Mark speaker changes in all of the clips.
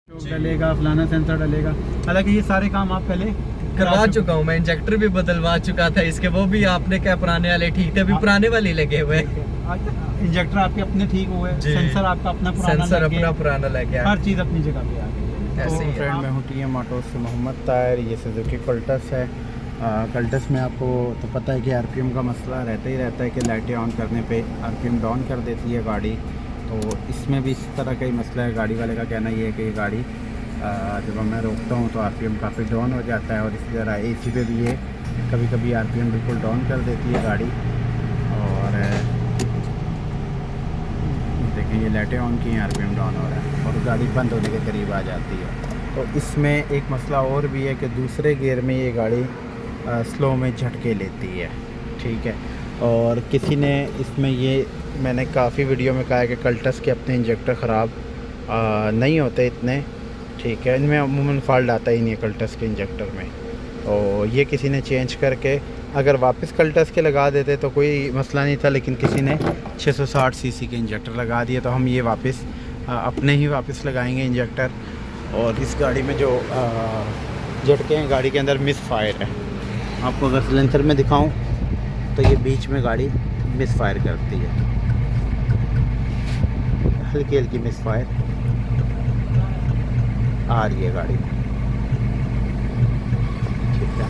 Speaker 1: डलेगा, फलाना सेंसर डलेगा। हालांकि ये सारे काम आप पहले
Speaker 2: करवा चुका हूँ मैं, इंजेक्टर भी बदलवा चुका था इसके, वो भी आपने क्या पुराने वाले ठीक थे, अभी पुराने वाले लगे हुए।
Speaker 1: इंजेक्टर आपके अपने ठीक हुए, सेंसर आपका अपना पुराना
Speaker 2: सेंसर अपना पुराना लग गया,
Speaker 1: हर चीज़ अपनी जगह पे आ गई।
Speaker 2: ऐसे ही
Speaker 1: फ्रेंड मैं हूँ टीएम मोटर्स से मोहम्मद ताहिर। ये सुजुकी कल्टस है। कल्टस में आपको तो पता है कि आरपीएम का मसला रहता ही रहता है कि लाइटें ऑन करने पे आरपीएम डाउन कर देती है गाड़ी। तो इसमें भी इस तरह का ही मसला है। गाड़ी वाले का कहना ये है कि ये गाड़ी जब मैं रोकता हूँ तो आरपीएम काफ़ी डाउन हो जाता है, और इसी तरह एसी पे भी ये कभी कभी आरपीएम बिल्कुल डाउन कर देती है गाड़ी। और देखिए ये लाइटें ऑन की हैं, आरपीएम डाउन हो रहा है और गाड़ी बंद होने के करीब आ जाती है। तो इसमें एक मसला और भी है कि दूसरे गियर में ये गाड़ी स्लो में झटके लेती है, ठीक है। और किसी ने इसमें ये मैंने काफ़ी वीडियो में कहा है कि कल्टस के अपने इंजेक्टर ख़राब नहीं होते इतने, ठीक है। इनमें अमूमन फॉल्ट आता ही नहीं है कल्टस के इंजेक्टर में। और ये किसी ने चेंज करके अगर वापस कल्टस के लगा देते तो कोई मसला नहीं था, लेकिन किसी ने 660 सीसी के इंजेक्टर लगा दिए, तो हम ये वापस अपने ही वापस लगाएंगे इंजेक्टर। और इस गाड़ी में जो झटके हैं गाड़ी के अंदर मिस फायर है। आपको अगर सिलेंसर में दिखाऊं तो ये बीच में गाड़ी मिस फायर करती है, हल्की हल्की मिस फायर आ रही है गाड़ी में, ठीक है।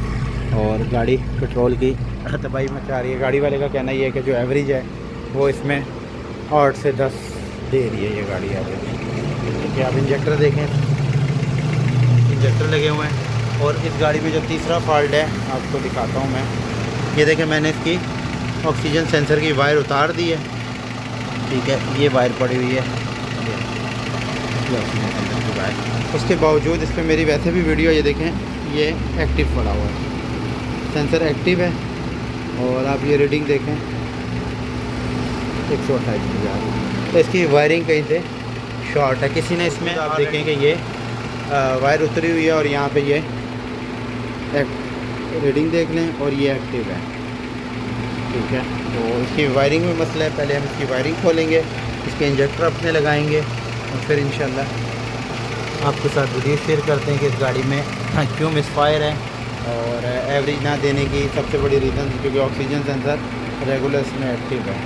Speaker 1: और गाड़ी पेट्रोल की तबाही मचा रही है। गाड़ी वाले का कहना ये है कि जो एवरेज है वो इसमें 8 से 10 दे रही है ये गाड़ी एवरेज, ठीक है। आप इंजेक्टर देखें, इंजेक्टर लगे हुए हैं। और इस गाड़ी में जो तीसरा फॉल्ट है आपको दिखाता हूँ मैं। ये देखें, मैंने इसकी ऑक्सीजन सेंसर की वायर उतार दी है, ठीक है। ये वायर पड़ी हुई है, ये ऑक्सीजन सेंसर की वायर। उसके बावजूद इस पर मेरी वैसे भी वीडियो, ये देखें ये एक्टिव पड़ा हुआ है, सेंसर एक्टिव है। और आप ये रीडिंग देखें 128 की जा रही है। तो इसकी वायरिंग कहीं से शॉर्ट है। किसी ने इसमें आप देखें कि ये वायर उतरी हुई है और यहाँ पे ये रीडिंग देख लें और ये एक्टिव है, ठीक है। तो इसकी वायरिंग में मसला है। पहले हम इसकी वायरिंग खोलेंगे, इसके इंजेक्टर अपने लगाएंगे और फिर इंशाल्लाह आपके साथ वीडियो शेयर करते हैं कि इस गाड़ी में क्यों मिसफायर है। और एवरेज ना देने की सबसे बड़ी रीज़न क्योंकि ऑक्सीजन सेंसर रेगुलर इसमें एक्टिव है,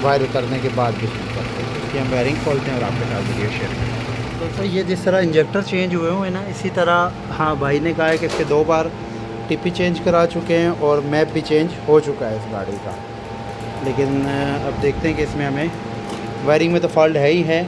Speaker 1: वायर उतरने के बाद भी शुरू करते हैं। इसकी हम वायरिंग खोलते हैं और आपके साथ वीडियो शेयर करते हैं। दोस्तों ये जिस तरह इंजेक्टर चेंज हुए हुए हैं ना, इसी तरह हाँ भाई ने कहा है कि इसके 2 बार टिपी चेंज करा चुके हैं और मैप भी चेंज हो चुका है इस गाड़ी का। लेकिन अब देखते हैं कि इसमें हमें वायरिंग में तो फॉल्ट है ही है।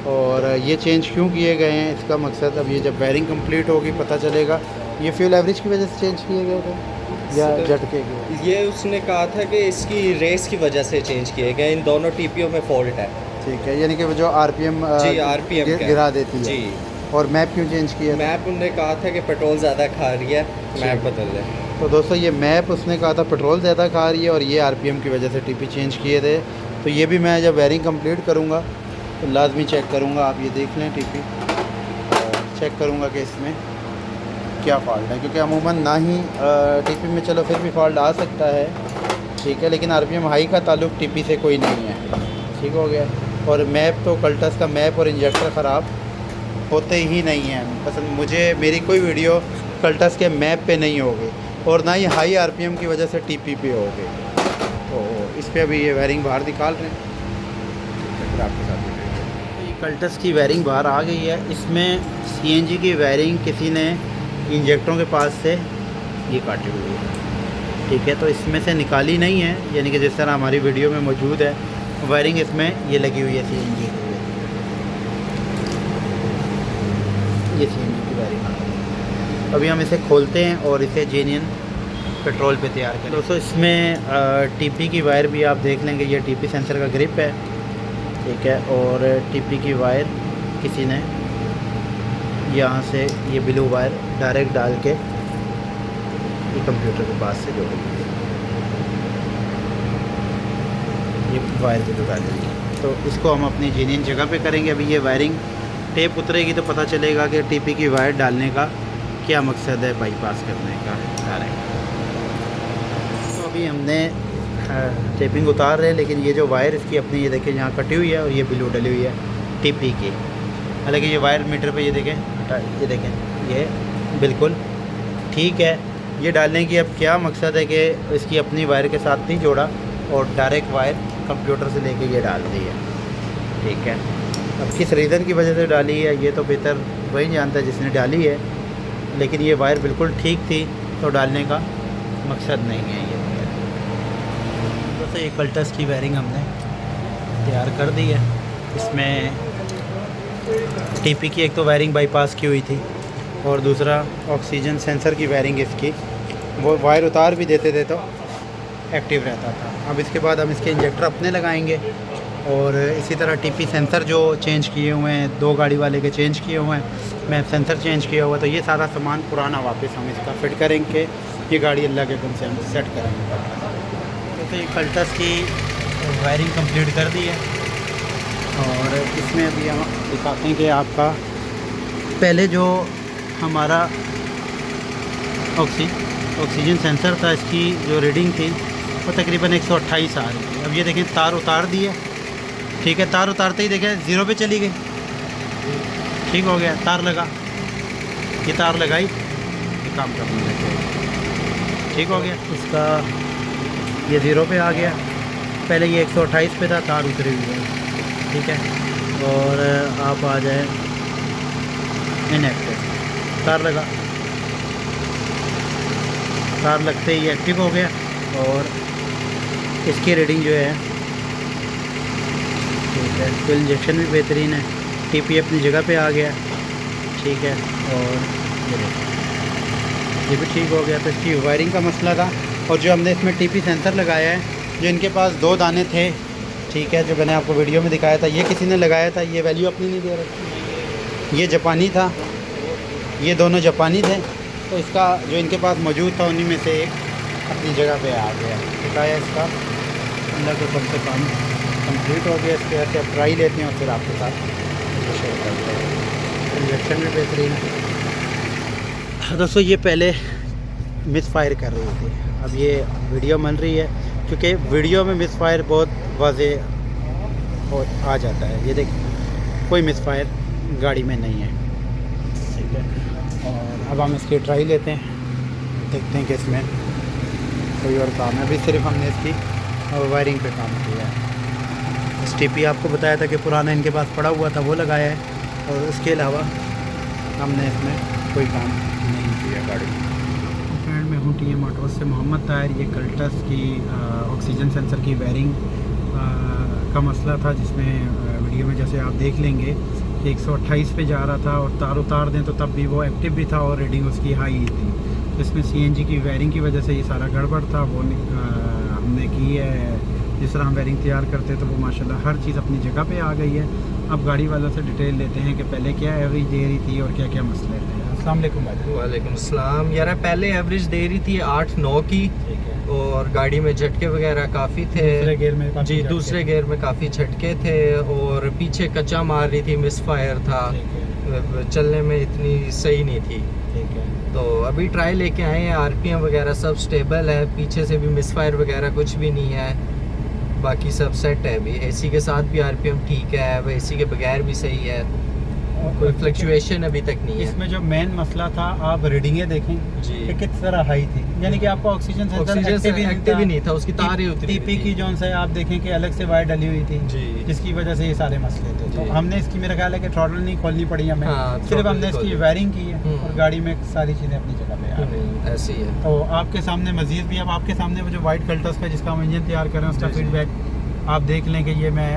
Speaker 1: और ये चेंज क्यों किए गए हैं इसका मकसद अब ये जब वायरिंग कंप्लीट होगी पता चलेगा। ये फ्यूल एवरेज की वजह से चेंज किए गए थे या झटके के?
Speaker 2: ये उसने कहा था कि इसकी रेस की वजह से चेंज किए गए, इन दोनों टीपीओ में फॉल्ट है,
Speaker 1: ठीक है। यानी कि वो जो आरपीएम
Speaker 2: जी आरपीएम
Speaker 1: गिरा देती है
Speaker 2: जी।
Speaker 1: और मैप क्यों चेंज किया?
Speaker 2: मैप उन्होंने कहा था कि पेट्रोल ज़्यादा खा रही है, मैप बदल दें।
Speaker 1: तो दोस्तों ये मैप उसने कहा था पेट्रोल ज़्यादा खा रही है और ये आरपीएम की वजह से टीपी चेंज किए थे। तो ये भी मैं जब वायरिंग कंप्लीट करूँगा तो लाजमी चेक करूँगा। आप ये देख लें टीपी, और चेक करूँगा कि इसमें क्या फॉल्ट है, क्योंकि अमूमन ना ही टीपी में चलो फिर भी फॉल्ट आ सकता है, ठीक है। लेकिन आरपीएम हाई का ताल्लुक टीपी से कोई नहीं है, ठीक हो गया। और मैप तो कल्टस का मैप और इंजेक्टर ख़राब होते ही नहीं हैं। पसंद मुझे मेरी कोई वीडियो कल्टस के मैप पे नहीं होगी और ना ही हाई आरपीएम की वजह से टीपी पे होगी। तो इस पर अभी ये वायरिंग बाहर निकाल रहे हैं, फिर आपके साथ ये कल्टस की वायरिंग बाहर आ गई है। इसमें सीएनजी की वायरिंग किसी ने इंजेक्टरों के पास से ये काटी हुई है, ठीक है। तो इसमें से निकाली नहीं है, यानी कि जिस तरह हमारी वीडियो में मौजूद है वायरिंग इसमें ये लगी हुई है सीएनजी की। ये सीएनजी की वायरिंग। अभी हम इसे खोलते हैं और इसे जेन्युइन पेट्रोल पे तैयार करें। दोस्तों इसमें टीपी की वायर भी आप देख लेंगे, ये टीपी सेंसर का ग्रिप है, ठीक है। और टीपी की वायर किसी ने यहाँ से ये ब्लू वायर डायरेक्ट डाल के ये कंप्यूटर के पास से जोड़ी है, ये वायर भी डाल देंगे। तो इसको हम अपनी जेन्युइन जगह पे करेंगे। अभी ये वायरिंग टेप उतरेगी तो पता चलेगा कि टीपी की वायर डालने का क्या मकसद है, बाईपास करने का डायरेक्ट। तो अभी हमने टेपिंग उतार रहे हैं, लेकिन ये जो वायर इसकी अपनी ये देखिए यहाँ कटी हुई है और ये ब्लू डली हुई है टीपी की, हालांकि ये वायर मीटर पे ये देखें, ये देखें, ये बिल्कुल ठीक है। ये डालने की अब क्या मकसद है कि इसकी अपनी वायर के साथ नहीं जोड़ा और डायरेक्ट वायर कंप्यूटर से लेके ये डाल दी है, ठीक है। अब किस रीज़न की वजह से डाली है ये तो बेहतर वही जानता है जिसने डाली है, लेकिन ये वायर बिल्कुल ठीक थी तो डालने का मकसद नहीं है ये वायर। तो ये कल्टस की वायरिंग हमने तैयार कर दी है। इसमें टीपी की एक तो वायरिंग बाईपास की हुई थी और दूसरा ऑक्सीजन सेंसर की वायरिंग इसकी, वो वायर उतार भी देते थे तो एक्टिव रहता था। अब इसके बाद हम इसके इंजेक्टर अपने लगाएंगे और इसी तरह टीपी सेंसर जो चेंज किए हुए हैं, 2 गाड़ी वाले के चेंज किए हुए हैं, मैं सेंसर चेंज किया हुआ, तो ये सारा सामान पुराना वापस हम इसका फिट करेंगे। ये गाड़ी अल्लाह के हुक्म से हम सेट करेंगे। तो ये कल्टस की वायरिंग कंप्लीट कर दी है और इसमें अभी हम दिखाते हैं कि आपका पहले जो हमारा ऑक्सीजन सेंसर था, इसकी जो रीडिंग थी वो तकरीबन 128 आ रही थी। अब ये देखें तार उतार दी है, ठीक है। तार उतारते ही देखें 0 पे चली गई, ठीक हो गया। तार लगा, ये तार लगाई, ये काम करने लग गया, ठीक हो गया। इसका ये 0 पे आ गया, पहले ये 128 पे था, तार उतरी हुई है, ठीक है। और आप आ जाए इनएक्टिव, तार लगा, तार लगते ही एक्टिव हो गया और इसकी रीडिंग जो है ठीक है। तो इंजेक्शन भी बेहतरीन है, टीपी अपनी जगह पे आ गया, ठीक है। और ये भी ठीक हो गया। तो इसकी वायरिंग का मसला था और जो हमने इसमें टीपी सेंसर लगाया है, जो इनके पास 2 दाने थे, ठीक है, जो मैंने आपको वीडियो में दिखाया था, ये किसी ने लगाया था, ये वैल्यू अपनी नहीं दे रही, ये जापानी था, ये दोनों जापानी थे। तो इसका जो इनके पास मौजूद था उन्हीं में से एक अपनी जगह पे आ गया, दिखाया इसका अल्लाह के कम से कम कंप्लीट हो गया। इसके बाद आप ट्राई लेते हैं और फिर आपके साथ शेयर करते हैं। इंजेक्शन भी बेहतरीन है। दोस्तों ये पहले मिस फायर कर रही थी, अब ये वीडियो बन रही है, क्योंकि वीडियो में मिस फायर बहुत वाज़े आ जाता है। ये देख, कोई मिस फायर गाड़ी में नहीं है, ठीक है। और अब हम इसकी ट्राई लेते हैं, देखते हैं कि इसमें कोई और काम है। अभी सिर्फ हमने इसकी वायरिंग पे काम किया है। एस टी आपको बताया था कि पुराना इनके पास पड़ा हुआ था, वो लगाया है और उसके अलावा हमने इसमें कोई काम नहीं किया गाड़ी में। फ्रेंड में हूँ टी मोटर्स से मोहम्मद ताहिर। ये कल्टस की ऑक्सीजन सेंसर की वायरिंग का मसला था, जिसमें वीडियो में जैसे आप देख लेंगे कि 128 पे जा रहा था और तार उतार दें तो तब भी वो एक्टिव भी था और रीडिंग उसकी हाई ही थी। तो इसमें सीएनजी की वायरिंग की वजह से ये सारा गड़बड़ था, वो हमने की है। जिस तरह हम वायरिंग तैयार करते तो वो माशाल्लाह हर चीज़ अपनी जगह पे आ गई है। अब गाड़ी वालों से डिटेल लेते हैं कि पहले क्या एवरेज दे रही थी और क्या क्या मसले थे। अस्सलाम वालेकुम भाई।
Speaker 2: वालेकुम सलाम। यार पहले एवरेज दे रही थी 8-9 की, और गाड़ी में झटके वगैरह काफ़ी थे।
Speaker 1: दूसरे गियर में
Speaker 2: जी, दूसरे गियर में काफ़ी झटके थे और पीछे कच्चा मार रही थी, मिस फायर था, चलने में इतनी सही नहीं थी,
Speaker 1: ठीक है।
Speaker 2: तो अभी ट्राई लेके आए हैं, आरपीएम वगैरह सब स्टेबल है, पीछे से भी मिस फायर वगैरह कुछ भी नहीं है, बाकी सब सेट है। अभी एसी के साथ भी आरपीएम ठीक है, अब एसी के बगैर भी सही है, कोई फ्लक्चुएशन अभी तक नहीं है।
Speaker 1: इसमें जो मेन मसला था, आप रीडिंगें देखें
Speaker 2: जी
Speaker 1: कि किस तरह हाई थी, यानी कि आपका ऑक्सीजन सेंसर
Speaker 2: एक्टिव ही नहीं था, उसकी तार ही उतरी
Speaker 1: टीपी की जोन से आप देखें कि अलग से वायर डली हुई थी
Speaker 2: जी,
Speaker 1: जिसकी वजह से ये सारे मसले थे। तो
Speaker 2: जी।
Speaker 1: हमने इसकी, मेरा ख्याल है कि थ्रॉटल नहीं खोलनी पड़ी हमें,
Speaker 2: हाँ,
Speaker 1: सिर्फ
Speaker 2: throttle
Speaker 1: हमने
Speaker 2: नहीं
Speaker 1: इसकी
Speaker 2: खोली।
Speaker 1: वायरिंग की है और गाड़ी में सारी चीज़ें अपनी जगह पे आ गई।
Speaker 2: ऐसी है।
Speaker 1: तो आपके सामने मजीद भी, अब आपके सामने वो जो वाइट कल्टस का जिसका हम इंजन तैयार कर रहे हैं उसका
Speaker 2: जी, जी।
Speaker 1: फीडबैक आप देख लें कि ये मैं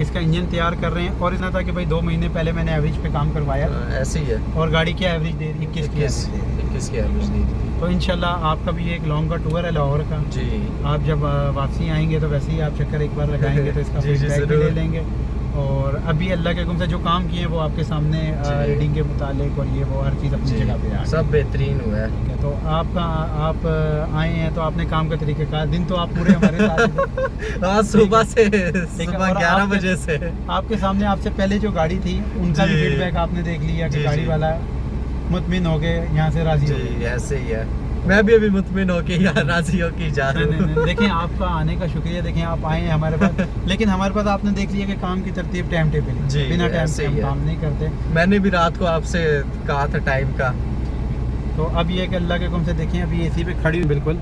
Speaker 1: इसका इंजन तैयार कर रहे हैं। और इतना था कि भाई 2 महीने पहले मैंने एवरेज पे काम करवाया
Speaker 2: ऐसे ही है।
Speaker 1: और गाड़ी क्या एवरेज दे रही है, 21 की एवरेज दे रही है।
Speaker 2: 21 की एवरेज दी थी।
Speaker 1: तो इंशाल्लाह आपका भी एक लॉन्ग का टूर है लाहौर का,
Speaker 2: जी,
Speaker 1: आप जब वापसी आएंगे तो वैसे ही आप चक्कर एक बार लगाएंगे तो इसका
Speaker 2: जी, जी,
Speaker 1: फीडबैक भी
Speaker 2: ज़रूर।
Speaker 1: ले लेंगे। और अभी अल्लाह के हुक्म से जो काम किए हैं वो आपके सामने
Speaker 2: जी।
Speaker 1: रीडिंग के मुतालिक और ये वो हर चीज़ अपनी
Speaker 2: जी,
Speaker 1: जगह पे आ गई।
Speaker 2: सब बेहतरीन हुआ है।
Speaker 1: ठीक है। तो आप आए हैं तो आपने काम का तरीक़ेकार, दिन तो आप पूरे हमारे साथ थे।
Speaker 2: आज सुबह से
Speaker 1: ठीक है,
Speaker 2: सुबह
Speaker 1: और
Speaker 2: 11
Speaker 1: आपके-
Speaker 2: बजे से
Speaker 1: आपके सामने आपसे पहले जो गाड़ी थी उनका भी
Speaker 2: जी।
Speaker 1: फीडबैक आपने देख लिया कि
Speaker 2: जी,
Speaker 1: गाड़ी
Speaker 2: जी।
Speaker 1: वाला मुतमिन हो गए, यहाँ से राज़ी हो गए।
Speaker 2: जी, ऐसे ही है। मैं भी अभी मुतमिन होके यार राजी होके जा रहा
Speaker 3: नहीं,
Speaker 2: हूँ।
Speaker 3: नहीं, देखें आपका आने का शुक्रिया, देखें आप आए हैं हमारे पास, लेकिन हमारे पास आपने देख लिया कि काम की तरतीब टाइम टेबल है,
Speaker 2: जी,
Speaker 3: बिना टाइम
Speaker 2: ऐसे
Speaker 3: से हम
Speaker 2: ही है।
Speaker 3: काम नहीं करते।
Speaker 2: मैंने भी रात को आपसे कहा था टाइम का।
Speaker 3: तो अब ये कि अल्लाह के हुक्म से देखें अभी एसी पे खड़ी हुई बिल्कुल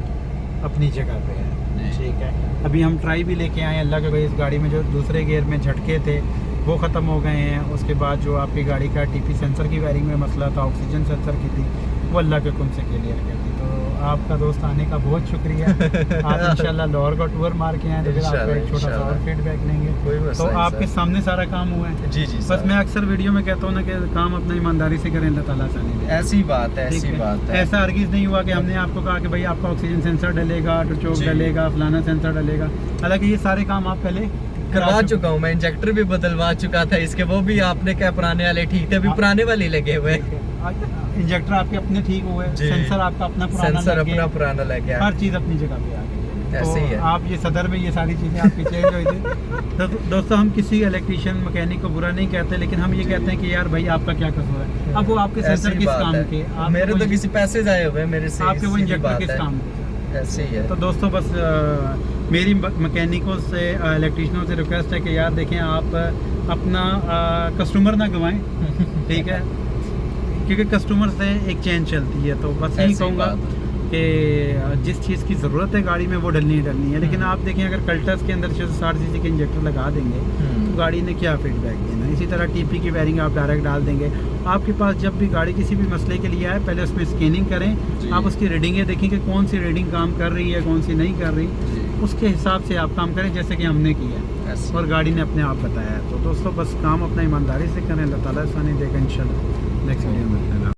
Speaker 3: अपनी जगह पे है, ठीक है। अभी हम ट्राई भी लेके आए अल्लाह के भाई, इस गाड़ी में जो दूसरे गियर में झटके थे वो ख़त्म हो गए हैं। उसके बाद जो आपकी गाड़ी का टीपी सेंसर की वायरिंग में मसला था, ऑक्सीजन सेंसर की थी, वो अल्लाह के हुक्म से क्लियर कर दी। तो आपका दोस्त आने का बहुत शुक्रिया। आप इंशाल्लाह लाहौर का टूर मार के आए तो फिर आपका एक छोटा सा और फीडबैक लेंगे।
Speaker 2: कोई
Speaker 3: तो
Speaker 2: मसला नहीं
Speaker 3: आपके
Speaker 2: सर।
Speaker 3: सामने सारा काम हुआ है।
Speaker 2: जी जी
Speaker 3: बस
Speaker 2: सर।
Speaker 3: मैं अक्सर वीडियो में कहता हूँ ना कि काम अपना ईमानदारी से करें, अल्लाह ताला आसानी दे।
Speaker 2: ऐसी बात है,
Speaker 3: ठीक
Speaker 2: ऐसी
Speaker 3: है।
Speaker 2: बात है।
Speaker 3: ऐसा हरगिज़ नहीं हुआ कि हमने आपको कहा कि भाई आपका ऑक्सीजन सेंसर डलेगा, टोचोक
Speaker 2: जी।
Speaker 3: डलेगा, फलाना सेंसर डलेगा। हालांकि ये सारे काम आप पहले
Speaker 2: करवा चुका हूँ मैं, इंजेक्टर भी बदलवा चुका था इसके, वो भी आपने क्या पुराने वाले ठीक थे, अभी
Speaker 3: हाँ।
Speaker 2: पुराने वाले लगे हुए।
Speaker 3: इंजेक्टर आपके अपने ठीक हुए,
Speaker 2: जी।
Speaker 3: सेंसर आपका अपना पुराना
Speaker 2: सेंसर
Speaker 3: लग गया,
Speaker 2: अपना पुराना लग गया।
Speaker 3: हर चीज़ अपनी जगह पे आ गई है।
Speaker 2: ऐसे ही है।
Speaker 3: तो आप ये सदर में ये सारी चीज़ें आपकी चेंज हुई थी। तो दोस्तों हम किसी इलेक्ट्रीशियन मैकेनिक को बुरा नहीं कहते, लेकिन हम ये कहते हैं कि यार भाई आपका क्या कसूर है। अब वो आपके
Speaker 2: ऐसी
Speaker 3: सेंसर किस
Speaker 2: बात
Speaker 3: काम
Speaker 2: है।
Speaker 3: के,
Speaker 2: मेरे तो किसी पैसे जाए हुए मेरे से,
Speaker 3: आपके वो
Speaker 2: सीधी
Speaker 3: इंजेक्टर
Speaker 2: बात
Speaker 3: किस
Speaker 2: है।
Speaker 3: काम के।
Speaker 2: ऐसे ही है।
Speaker 3: तो दोस्तों बस मेरी मैकेनिकों से, इलेक्ट्रीशियनों से रिक्वेस्ट है कि यार देखें आप अपना कस्टमर ना गंवाएं, ठीक है, क्योंकि कस्टमर से एक चेन चलती है। तो बस यही
Speaker 2: ऐसी
Speaker 3: कहूँगा
Speaker 2: बात।
Speaker 3: कि जिस चीज़ की ज़रूरत है गाड़ी में वो डलनी ही डलनी है। लेकिन आप देखें अगर कल्टस के अंदर 60 सीसी के इंजेक्टर लगा देंगे तो गाड़ी ने क्या फीडबैक देना। इसी तरह टीपी की वायरिंग आप डायरेक्ट डाल देंगे। आपके पास जब भी गाड़ी किसी भी मसले के लिए आए, पहले उसमें स्कैनिंग करें,
Speaker 2: जी।
Speaker 3: आप उसकी रीडिंगें देखें कि कौन सी रीडिंग काम कर रही है, कौन सी नहीं कर रही,
Speaker 2: जी।
Speaker 3: उसके हिसाब से आप काम करें जैसे कि हमने किया है
Speaker 2: ऐसे।
Speaker 3: और गाड़ी ने अपने आप बताया है। तो दोस्तों बस काम अपना ईमानदारी से करें, अल्लाह ताला आसानी देगा इंशाल्लाह। नेक्स्ट वीडियो में